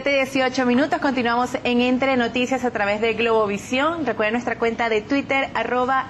7:18. Continuamos en Entre Noticias a través de Globovisión. Recuerden nuestra cuenta de Twitter,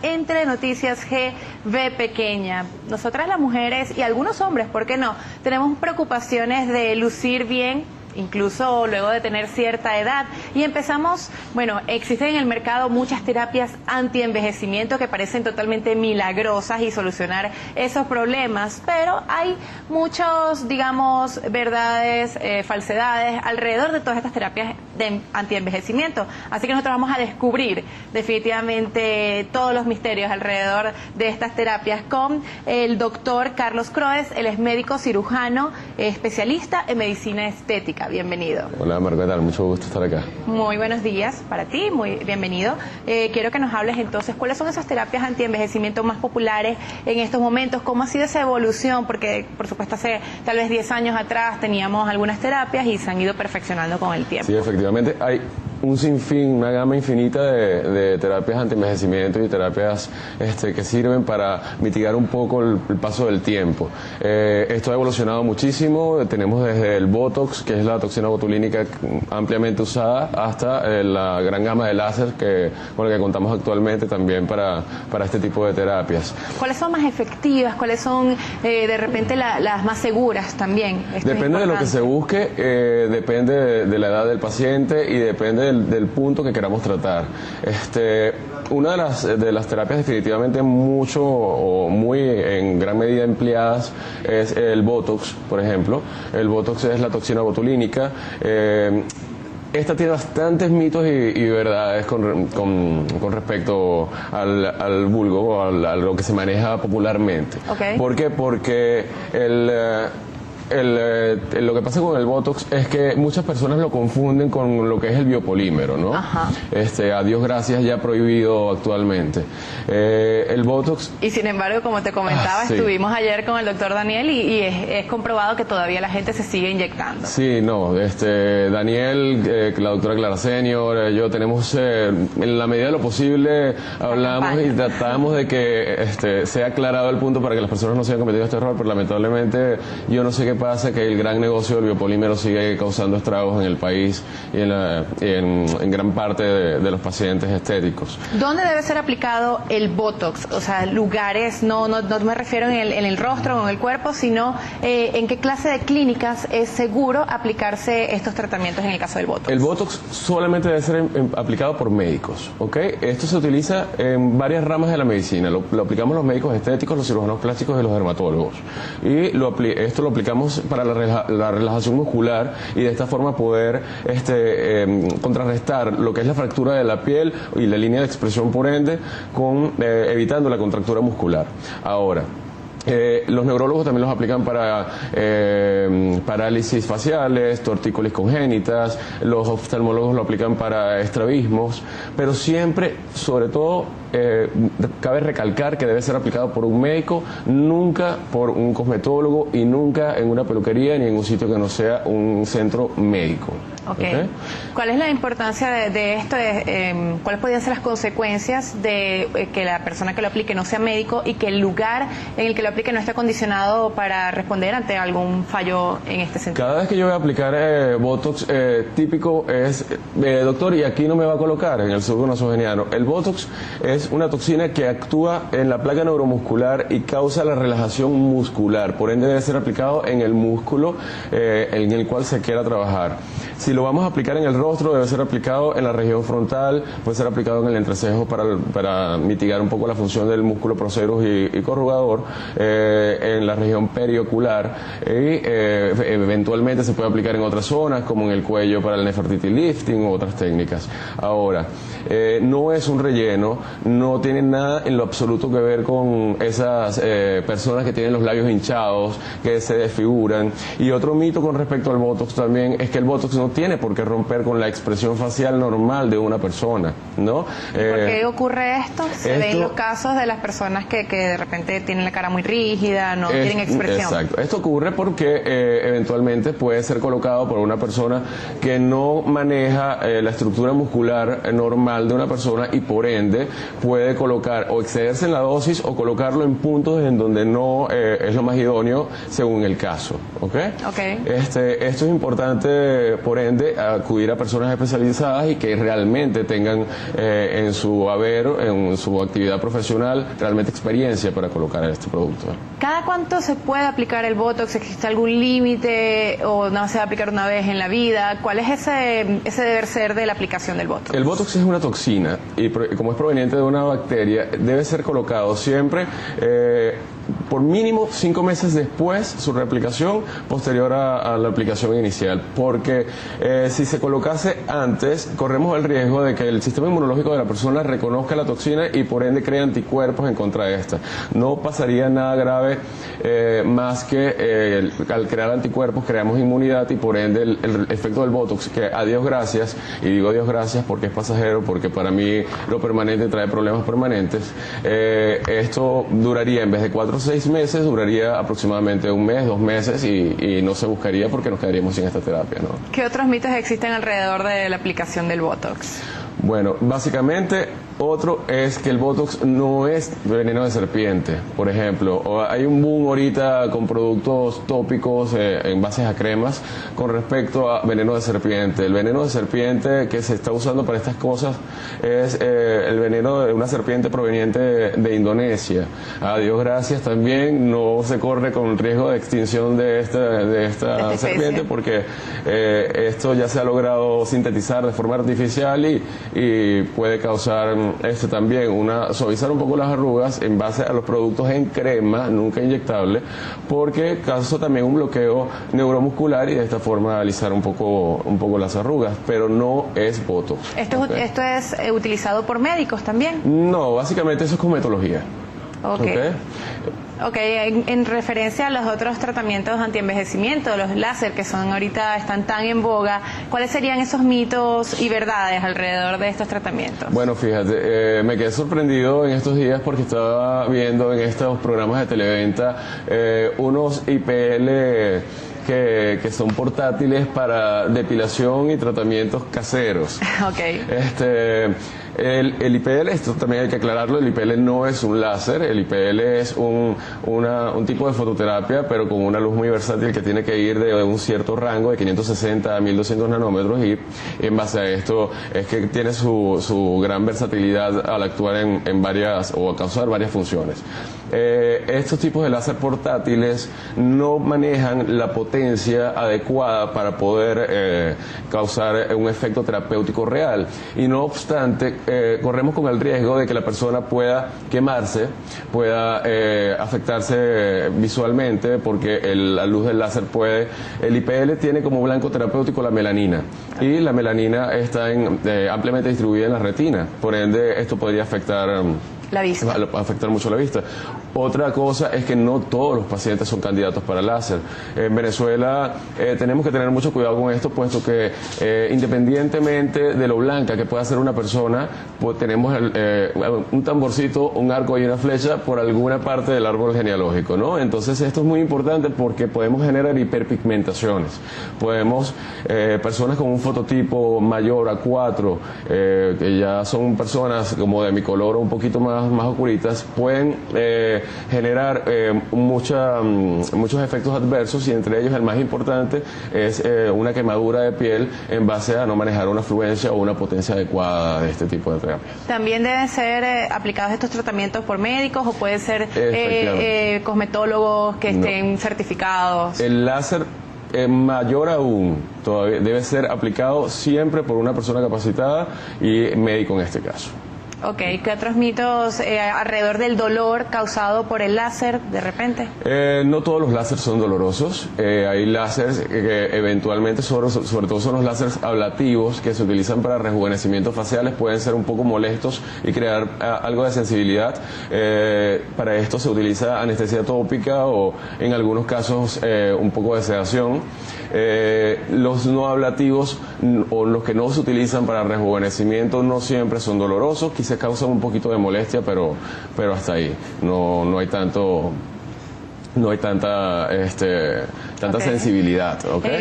@EntreNoticiasGVpequeña. Nosotras las mujeres y algunos hombres, ¿por qué no? Tenemos preocupaciones de lucir bien, incluso luego de tener cierta edad, y empezamos, bueno, existen en el mercado muchas terapias anti-envejecimiento que parecen totalmente milagrosas y solucionar esos problemas, pero hay muchos, digamos, verdades, falsedades alrededor de todas estas terapias de anti-envejecimiento, así que nosotros vamos a descubrir definitivamente todos los misterios alrededor de estas terapias con el doctor Carlos Croes. Él es médico cirujano, especialista en medicina estética. Bienvenido. Hola Marco, ¿qué tal? Mucho gusto estar acá. Muy buenos días para ti, muy bienvenido. Quiero que nos hables entonces, ¿cuáles son esas terapias anti-envejecimiento más populares en estos momentos? ¿Cómo ha sido esa evolución? Porque, por supuesto, hace tal vez 10 años atrás teníamos algunas terapias y se han ido perfeccionando con el tiempo. Sí, efectivamente, hay un sinfín, una gama infinita de terapias anti-envejecimiento y terapias que sirven para mitigar un poco el paso del tiempo. Esto ha evolucionado muchísimo, tenemos desde el Botox, que es la toxina botulínica ampliamente usada, hasta la gran gama de láser con la que contamos actualmente también para este tipo de terapias. ¿Cuáles son más efectivas? ¿Cuáles son de repente las más seguras también? Depende de lo que se busque, depende de la edad del paciente y depende del punto que queramos tratar. Una de las terapias definitivamente mucho o muy en gran medida empleadas es el Botox, por ejemplo. El Botox es la toxina botulínica. Esta tiene bastantes mitos y verdades con respecto al vulgo o a lo que se maneja popularmente. Okay. ¿Por qué? Porque lo que pasa con el Botox es que muchas personas lo confunden con lo que es el biopolímero, ¿no? Ajá. A Dios gracias, ya prohibido actualmente. El Botox... Y sin embargo, como te comentaba, sí. Estuvimos ayer con el doctor Daniel y es comprobado que todavía la gente se sigue inyectando. Sí, no, Daniel, la doctora Clara Senior, yo tenemos, en la medida de lo posible, hablamos y tratamos de que sea aclarado el punto para que las personas no sigan cometiendo este error, pero lamentablemente yo no sé qué pasa, que el gran negocio del biopolímero sigue causando estragos en el país y en gran parte de los pacientes estéticos. ¿Dónde debe ser aplicado el Botox? O sea, lugares, no me refiero en el rostro o en el cuerpo, sino en qué clase de clínicas es seguro aplicarse estos tratamientos en el caso del Botox. El Botox solamente debe ser aplicado por médicos, ¿ok? Esto se utiliza en varias ramas de la medicina. Lo aplicamos los médicos estéticos, los cirujanos plásticos y los dermatólogos. Y esto lo aplicamos para la relajación muscular y de esta forma poder contrarrestar lo que es la fractura de la piel y la línea de expresión por ende, evitando la contractura muscular. Ahora, los neurólogos también los aplican para parálisis faciales, tortícolis congénitas, los oftalmólogos lo aplican para estrabismos, pero siempre, sobre todo, cabe recalcar que debe ser aplicado por un médico, nunca por un cosmetólogo y nunca en una peluquería ni en un sitio que no sea un centro médico. Okay. ¿Cuál es la importancia de esto? ¿Cuáles podrían ser las consecuencias de que la persona que lo aplique no sea médico y que el lugar en el que lo aplique no esté acondicionado para responder ante algún fallo en este sentido? Cada vez que yo voy a aplicar Botox, típico es, doctor, y aquí no me va a colocar en el surco nasogeniano. El Botox es una toxina que actúa en la placa neuromuscular y causa la relajación muscular, por ende debe ser aplicado en el músculo en el cual se quiera trabajar. Si lo vamos a aplicar en el rostro, debe ser aplicado en la región frontal, puede ser aplicado en el entrecejo para mitigar un poco la función del músculo procerus y corrugador, en la región periocular y eventualmente se puede aplicar en otras zonas como en el cuello para el Nefertiti lifting u otras técnicas. Ahora, no es un relleno, no tiene nada en lo absoluto que ver con esas personas que tienen los labios hinchados, que se desfiguran. Y otro mito con respecto al Botox también es que el Botox no tiene por qué romper con la expresión facial normal de una persona, ¿no? ¿Por qué ocurre esto? Se ven los casos de las personas que de repente tienen la cara muy rígida, no tienen expresión. Exacto. Esto ocurre porque eventualmente puede ser colocado por una persona que no maneja la estructura muscular normal de una persona y por ende puede colocar o excederse en la dosis o colocarlo en puntos en donde no es lo más idóneo según el caso, ¿ok? Okay. Esto es importante por ende ende acudir a personas especializadas y que realmente tengan en su haber, en su actividad profesional, realmente experiencia para colocar este producto. ¿Cada cuánto se puede aplicar el Botox? ¿Existe algún límite o no se va a aplicar una vez en la vida? ¿Cuál es ese deber ser de la aplicación del Botox? El Botox es una toxina y como es proveniente de una bacteria, debe ser colocado siempre por mínimo 5 meses después su reaplicación, posterior a la aplicación inicial, porque si se colocase antes, corremos el riesgo de que el sistema inmunológico de la persona reconozca la toxina y por ende crea anticuerpos en contra de esta. No pasaría nada grave más que al crear anticuerpos creamos inmunidad y por ende el efecto del Botox, que a Dios gracias, y digo Dios gracias porque es pasajero, porque para mí lo permanente trae problemas permanentes, esto duraría en vez de 4 o 6 meses, duraría aproximadamente 1 mes, 2 meses y no se buscaría porque nos quedaríamos sin esta terapia, ¿no? ¿Qué otros mitos existen alrededor de la aplicación del Botox? Bueno, básicamente otro es que el Botox no es veneno de serpiente, por ejemplo. Hay un boom ahorita con productos tópicos en bases a cremas con respecto a veneno de serpiente. El veneno de serpiente que se está usando para estas cosas es el veneno de una serpiente proveniente de Indonesia. A Dios gracias también no se corre con riesgo de extinción de esta serpiente porque esto ya se ha logrado sintetizar de forma artificial y puede causar también suavizar un poco las arrugas en base a los productos en crema, nunca inyectable, porque causa también un bloqueo neuromuscular y de esta forma alisar un poco las arrugas, pero no es Botox. ¿Esto es utilizado por médicos también? No, básicamente eso es cosmetología. Ok, en referencia a los otros tratamientos antienvejecimiento, los láser que están tan en boga, ¿cuáles serían esos mitos y verdades alrededor de estos tratamientos? Bueno, fíjate, me quedé sorprendido en estos días porque estaba viendo en estos programas de televenta unos IPL que son portátiles para depilación y tratamientos caseros. Ok. El IPL, esto también hay que aclararlo, el IPL no es un láser, el IPL es un tipo de fototerapia, pero con una luz muy versátil que tiene que ir de un cierto rango de 560 a 1200 nanómetros y en base a esto es que tiene su gran versatilidad al actuar en varias o a causar varias funciones. Estos tipos de láser portátiles no manejan la potencia adecuada para poder causar un efecto terapéutico real y no obstante corremos con el riesgo de que la persona pueda quemarse, pueda afectarse visualmente porque la luz del láser el IPL tiene como blanco terapéutico la melanina y la melanina está ampliamente distribuida en la retina, por ende esto podría afectar la vista. Va a afectar mucho la vista. Otra cosa es que no todos los pacientes son candidatos para láser. En Venezuela tenemos que tener mucho cuidado con esto, puesto que independientemente de lo blanca que pueda ser una persona, pues tenemos un tamborcito, un arco y una flecha por alguna parte del árbol genealógico, ¿no? Entonces esto es muy importante porque podemos generar hiperpigmentaciones. Podemos, personas con un fototipo mayor a 4, que ya son personas como de mi color o un poquito más oscuritas, pueden generar muchos efectos adversos y entre ellos el más importante es una quemadura de piel en base a no manejar una fluencia o una potencia adecuada de este tipo de terapias. ¿También deben ser aplicados estos tratamientos por médicos o pueden ser cosmetólogos que estén certificados? El láser mayor aún todavía debe ser aplicado siempre por una persona capacitada y médico en este caso. Ok, ¿qué otros mitos alrededor del dolor causado por el láser de repente? No todos los láseres son dolorosos. Hay láseres que eventualmente, sobre todo son los láseres ablativos que se utilizan para rejuvenecimientos faciales, pueden ser un poco molestos y crear algo de sensibilidad. Para esto se utiliza anestesia tópica o en algunos casos un poco de sedación. Los no ablativos o los que no se utilizan para rejuvenecimiento no siempre son dolorosos, quizás causan un poquito de molestia, pero hasta ahí no hay tanta tanta sensibilidad.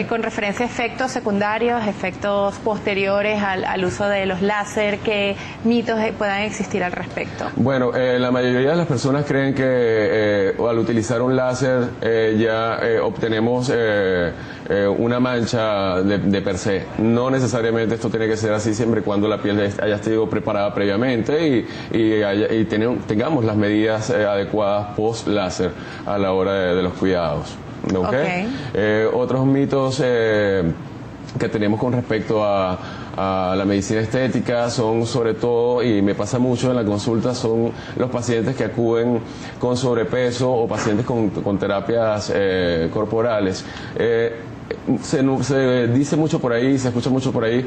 Con referencia a efectos secundarios, efectos posteriores al uso de los láser, ¿qué mitos puedan existir al respecto? Bueno, la mayoría de las personas creen que al utilizar un láser ya obtenemos una mancha de per se. No necesariamente esto tiene que ser así siempre y cuando la piel haya sido preparada previamente y tengamos las medidas adecuadas post láser a la hora de los cuidados. Otros mitos que tenemos con respecto a la medicina estética son sobre todo, y me pasa mucho en la consulta, son los pacientes que acuden con sobrepeso o pacientes con terapias corporales. Se dice mucho por ahí, se escucha mucho por ahí,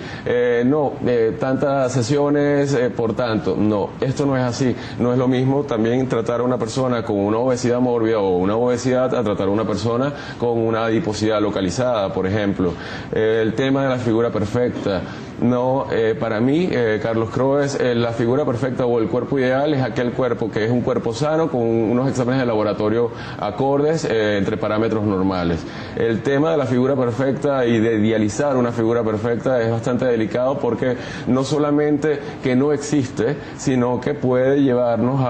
tantas sesiones, por tanto. No, esto no es así. No es lo mismo también tratar a una persona con una obesidad mórbida o una obesidad a tratar a una persona con una adiposidad localizada, por ejemplo. El tema de la figura perfecta. No, para mí, Carlos Croes, la figura perfecta o el cuerpo ideal es aquel cuerpo que es un cuerpo sano con unos exámenes de laboratorio acordes entre parámetros normales. El tema de la figura perfecta y de idealizar una figura perfecta es bastante delicado porque no solamente que no existe, sino que puede llevarnos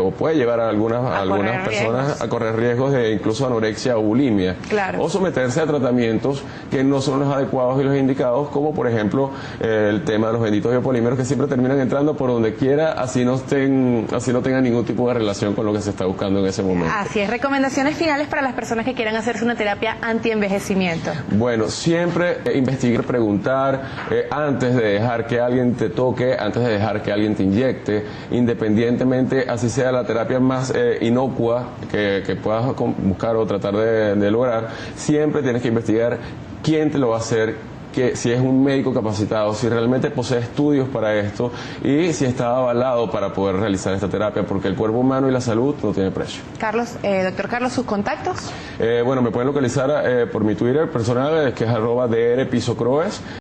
o puede llevar a algunas personas a correr riesgos de incluso anorexia o bulimia. Claro. O someterse a tratamientos que no son los adecuados y los indicados, como por ejemplo el tema de los benditos biopolímeros que siempre terminan entrando por donde quiera, así no tengan ningún tipo de relación con lo que se está buscando en ese momento. Así es. Recomendaciones finales para las personas que quieran hacerse una terapia anti-envejecimiento. Bueno, siempre investigar, preguntar antes de dejar que alguien te toque, antes de dejar que alguien te inyecte, independientemente, así sea la terapia más inocua que puedas buscar o tratar de lograr, siempre tienes que investigar quién te lo va a hacer, que si es un médico capacitado, si realmente posee estudios para esto y si está avalado para poder realizar esta terapia, porque el cuerpo humano y la salud no tiene precio. Carlos, doctor Carlos, ¿sus contactos? Bueno, me pueden localizar por mi Twitter personal, que es @drpisocroes.